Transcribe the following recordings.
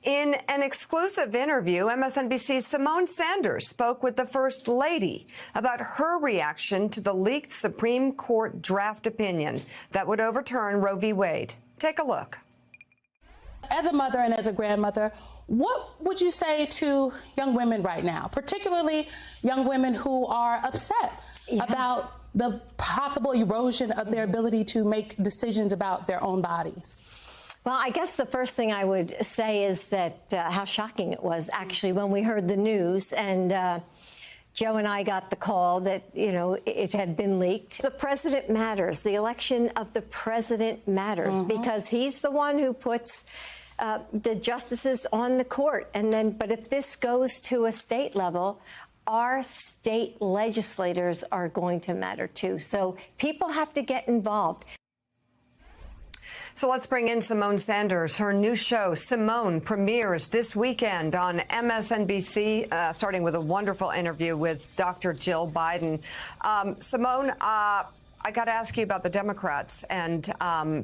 In an exclusive interview, MSNBC's Symone Sanders spoke with the First Lady about her reaction to the leaked Supreme Court draft opinion that would overturn Roe v. Wade. Take a look. As a mother and as a grandmother, what would you say to young women right now, particularly young women who are upset about the possible erosion of their ability to make decisions about their own bodies? Well, I guess the first thing I would say is that how shocking it was, actually, when we heard the news. And Joe and I got the call that, it had been leaked. The president matters. The election of the president matters because he's the one who puts the justices on the court. But if this goes to a state level, our state legislators are going to matter, too. So people have to get involved. So let's bring in Symone Sanders. Her new show, Symone, premieres this weekend on MSNBC, starting with a wonderful interview with Dr. Jill Biden. Symone, I got to ask you about the Democrats and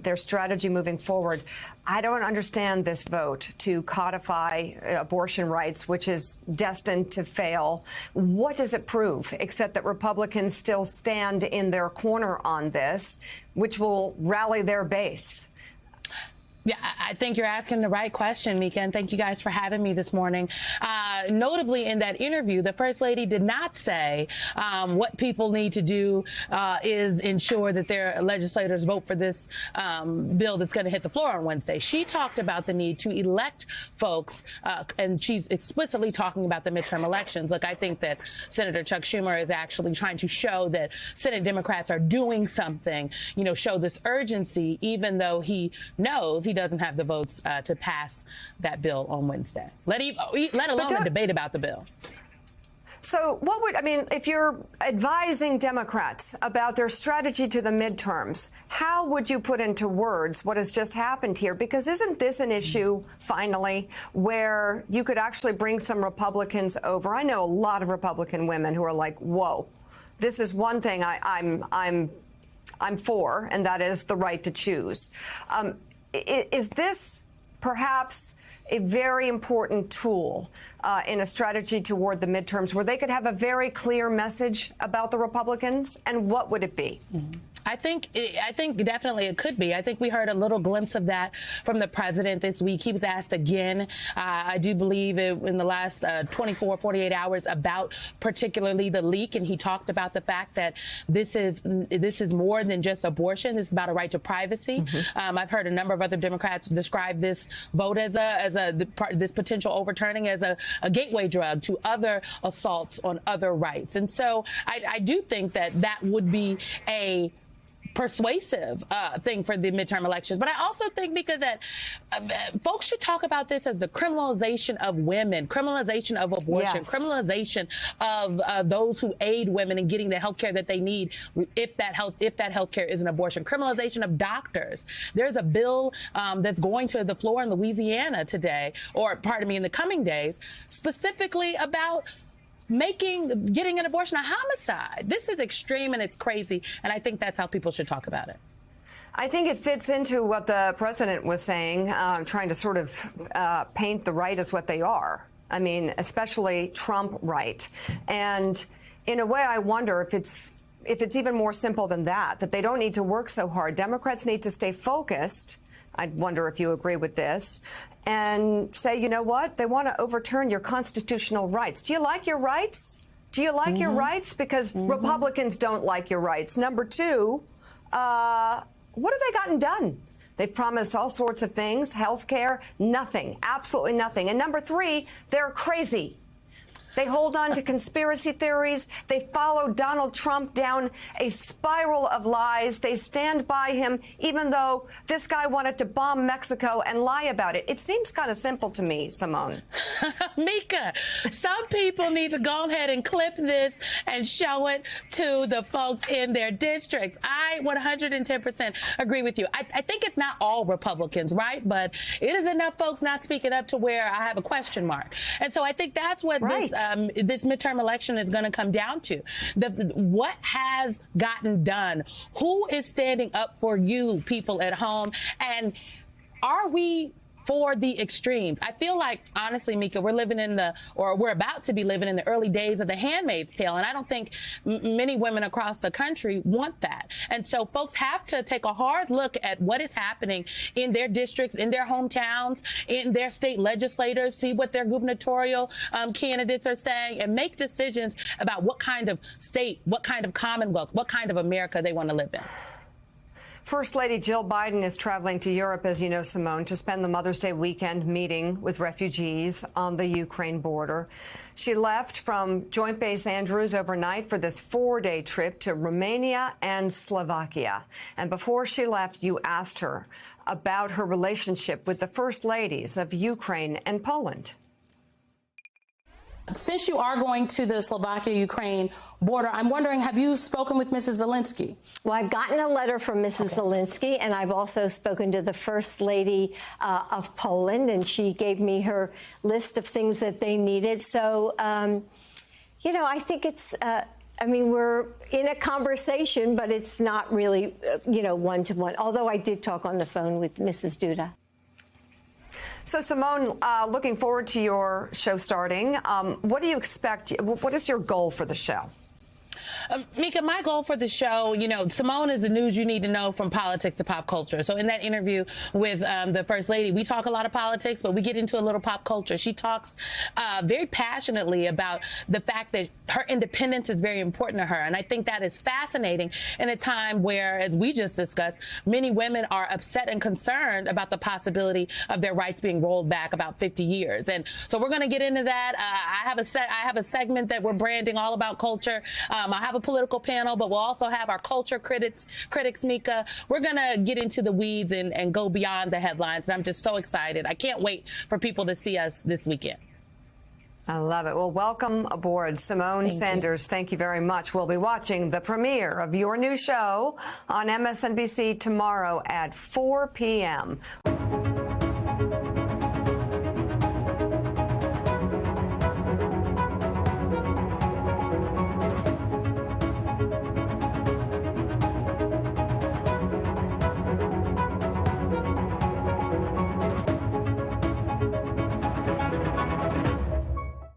their strategy moving forward. I don't understand this vote to codify abortion rights, which is destined to fail. What does it prove, except that Republicans still stand in their corner on this, which will rally their base? Yeah, I think you're asking the right question, Mika, and thank you guys for having me this morning. Notably, in that interview, the First Lady did not say what people need to do is ensure that their legislators vote for this bill that's going to hit the floor on Wednesday. She talked about the need to elect folks, and she's explicitly talking about the midterm elections. Look, I think that Senator Chuck Schumer is actually trying to show that Senate Democrats are doing something, show this urgency, even though he knows he doesn't have the votes to pass that bill on Wednesday, let alone a debate about the bill. So if you're advising Democrats about their strategy to the midterms, how would you put into words what has just happened here? Because isn't this an issue, finally, where you could actually bring some Republicans over? I know a lot of Republican women who are like, whoa, this is one thing I'm for, and that is the right to choose. Is this perhaps a very important tool in a strategy toward the midterms where they could have a very clear message about the Republicans? And what would it be? I think definitely it could be. I think we heard a little glimpse of that from the president this week. He was asked again, I do believe in the last 24, 48 hours about particularly the leak. And he talked about the fact that this is more than just abortion. This is about a right to privacy. I've heard a number of other Democrats describe this vote as this potential overturning as a gateway drug to other assaults on other rights. And so I do think that would be a persuasive thing for the midterm elections. But I also think, Mika, that folks should talk about this as the criminalization of women, criminalization of abortion, criminalization of those who aid women in getting the health care that they need if that health care is an abortion, criminalization of doctors. There's a bill that's going to the floor in Louisiana today, or pardon me, in the coming days, specifically about getting an abortion a homicide. This is extreme and it's crazy, and I think that's how people should talk about it. I think it fits into what the president was saying, trying to sort of paint the right as what they are. I mean, especially Trump right. And in a way, I wonder if it's even more simple than that they don't need to work so hard. Democrats need to stay focused. I wonder if you agree with this, and say, you know what? They want to overturn your constitutional rights. Do you like your rights? Do you like your rights? Because Republicans don't like your rights. Number two, what have they gotten done? They've promised all sorts of things, health care, nothing, absolutely nothing. And number three, they're crazy. They hold on to conspiracy theories. They follow Donald Trump down a spiral of lies. They stand by him, even though this guy wanted to bomb Mexico and lie about it. It seems kind of simple to me, Symone. Mika, some people need to go ahead and clip this and show it to the folks in their districts. I 110% agree with you. I think it's not all Republicans, right? But it is enough folks not speaking up to where I have a question mark. And so I think that's what this midterm election is going to come down to. What has gotten done? Who is standing up for you, people at home? And are we for the extremes. I feel like, honestly, Mika, we're about to be living in the early days of The Handmaid's Tale. And I don't think many women across the country want that. And so folks have to take a hard look at what is happening in their districts, in their hometowns, in their state legislators, see what their gubernatorial candidates are saying, and make decisions about what kind of state, what kind of commonwealth, what kind of America they want to live in. First Lady Jill Biden is traveling to Europe, as you know, Simone, to spend the Mother's Day weekend meeting with refugees on the Ukraine border. She left from Joint Base Andrews overnight for this 4-day trip to Romania and Slovakia. And before she left, you asked her about her relationship with the First Ladies of Ukraine and Poland. Since you are going to the Slovakia-Ukraine border, I'm wondering, have you spoken with Mrs. Zelensky? Well, I've gotten a letter from Mrs. Zelensky, and I've also spoken to the First Lady of Poland, and she gave me her list of things that they needed. So, you know, I think it's, I mean, we're in a conversation, but it's not really, you know, one-to-one, although I did talk on the phone with Mrs. Duda. So, Simone, looking forward to your show starting. What do you expect? What is your goal for the show? Mika, my goal for the show, you know, Simone is the news you need to know from politics to pop culture. So in that interview with the First Lady, we talk a lot of politics, but we get into a little pop culture. She talks very passionately about the fact that her independence is very important to her. And I think that is fascinating in a time where, as we just discussed, many women are upset and concerned about the possibility of their rights being rolled back about 50 years. And so we're going to get into that. I have a segment that we're branding all about culture. I have a political panel, but we'll also have our culture critics, Mika. We're going to get into the weeds and go beyond the headlines. And I'm just so excited. I can't wait for people to see us this weekend. I love it. Well, welcome aboard, Simone Sanders. Thank you very much. We'll be watching the premiere of your new show on MSNBC tomorrow at 4 p.m.